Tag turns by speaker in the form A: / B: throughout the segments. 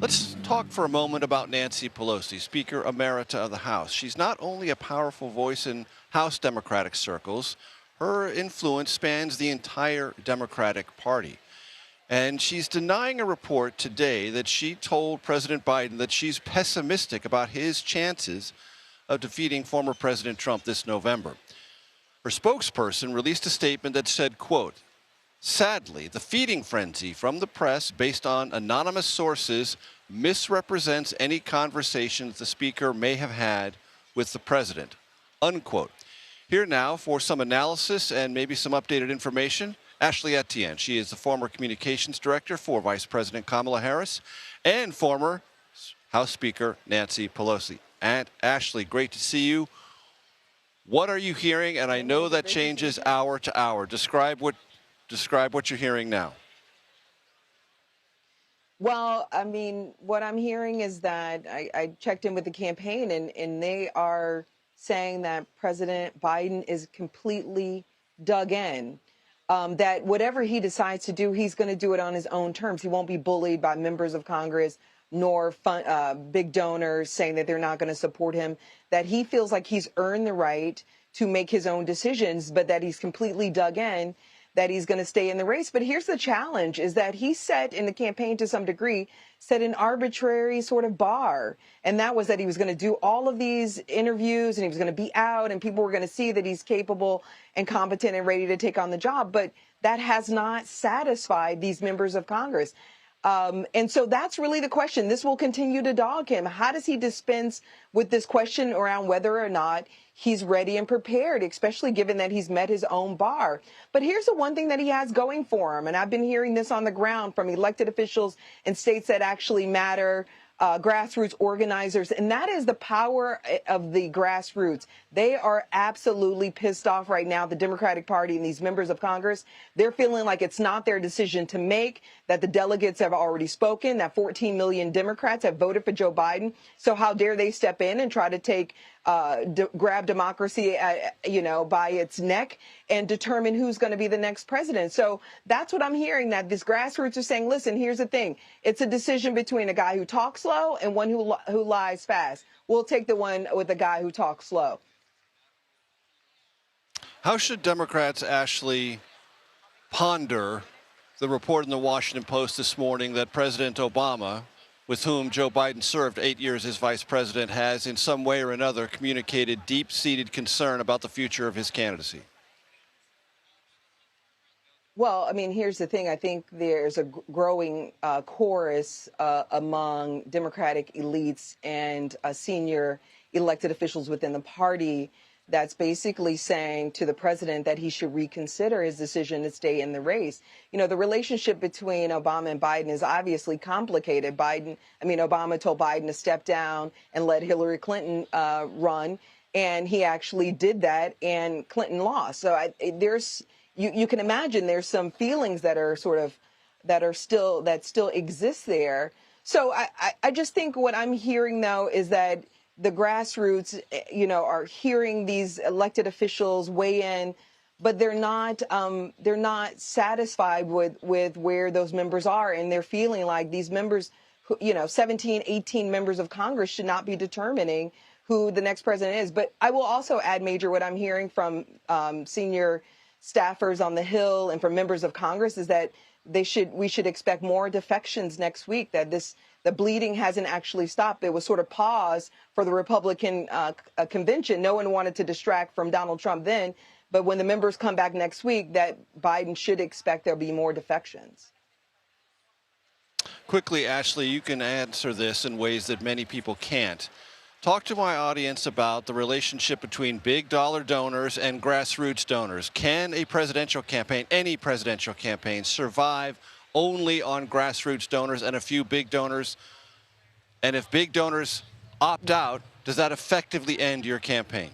A: Let's talk for a moment about Nancy Pelosi, Speaker Emerita of the House. She's not only a powerful voice in House Democratic circles, her influence spans the entire Democratic Party. And she's denying a report today that she told President Biden that she's pessimistic about his chances of defeating former President Trump this November. Her spokesperson released a statement that said, quote, "Sadly, the feeding frenzy from the press based on anonymous sources misrepresents any conversations the speaker may have had with the president," unquote. Here now for some analysis and maybe some updated information, Ashley Etienne. She is the former communications director for Vice President Kamala Harris and former House Speaker Nancy Pelosi. And Ashley, great to see you. What are you hearing? And I know that changes hour to hour. Describe what you're hearing now.
B: Well, I mean, what I'm hearing is that I checked in with the campaign and they are saying that President Biden is completely dug in, that whatever he decides to do, he's going to do it on his own terms. He won't be bullied by members of Congress nor big donors saying that they're not going to support him, that he feels like he's earned the right to make his own decisions, but that he's completely dug in, that he's going to stay in the race. But here's the challenge, is that he set in the campaign to some degree, set an arbitrary sort of bar. And that was that he was going to do all of these interviews and he was going to be out and people were going to see that he's capable and competent and ready to take on the job. But that has not satisfied these members of Congress. And so that's really the question. This will continue to dog him. How does he dispense with this question around whether or not he's ready and prepared, especially given that he's met his own bar? But here's the one thing that he has going for him, and I've been hearing this on the ground from elected officials in states that actually matter, grassroots organizers, and that is the power of the grassroots. They are absolutely pissed off right now, the Democratic Party and these members of Congress. They're feeling like it's not their decision to make, that the delegates have already spoken, that 14 million Democrats have voted for Joe Biden. So how dare they step in and try to take grab democracy, by its neck and determine who's going to be the next president. So that's what I'm hearing, that this grassroots are saying, listen, here's the thing. It's a decision between a guy who talks slow and one who lies fast. We'll take the one with the guy who talks slow.
A: How should Democrats actually ponder the report in the Washington Post this morning that President Obama, with whom Joe Biden served 8 years as vice president, has in some way or another communicated deep-seated concern about the future of his candidacy?
B: Well, I mean, here's the thing. I think there's a growing chorus among Democratic elites and senior elected officials within the party that's basically saying to the president that he should reconsider his decision to stay in the race. You know, the relationship between Obama and Biden is obviously complicated. Obama told Biden to step down and let Hillary Clinton run, and he actually did that, and Clinton lost. So you can imagine there's some feelings that still exist there. So I just think what I'm hearing, though, is that the grassroots, are hearing these elected officials weigh in, but they're not satisfied with where those members are. And they're feeling like these members, 17, 18 members of Congress should not be determining who the next president is. But I will also add, Major, what I'm hearing from senior staffers on the Hill and from members of Congress is that we should expect more defections next week, that the bleeding hasn't actually stopped. It was sort of paused for the Republican convention. No one wanted to distract from Donald Trump then. But when the members come back next week, that Biden should expect there'll be more defections.
A: Quickly, Ashley, you can answer this in ways that many people can't. Talk to my audience about the relationship between big dollar donors and grassroots donors. Can a presidential campaign, any presidential campaign, survive only on grassroots donors and a few big donors? And if big donors opt out, does that effectively end your campaign?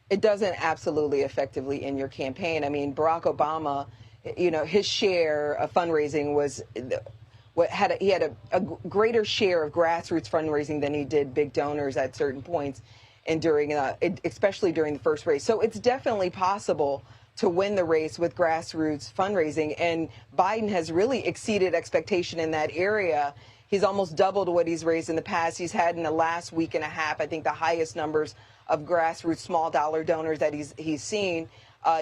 B: It doesn't absolutely effectively end your campaign. I mean, Barack Obama, his share of fundraising was he had a greater share of grassroots fundraising than he did big donors at certain points, and especially during the first race. So it's definitely possible to win the race with grassroots fundraising. And Biden has really exceeded expectation in that area. He's almost doubled what he's raised in the past. He's had in the last week and a half, I think, the highest numbers of grassroots small dollar donors that he's seen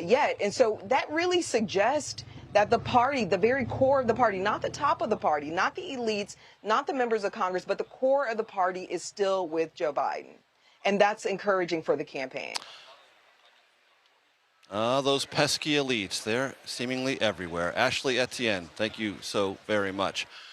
B: yet. And so that really suggests that the party, the very core of the party, not the top of the party, not the elites, not the members of Congress, but the core of the party is still with Joe Biden. And that's encouraging for the campaign.
A: Those pesky elites, they're seemingly everywhere. Ashley Etienne, thank you so very much.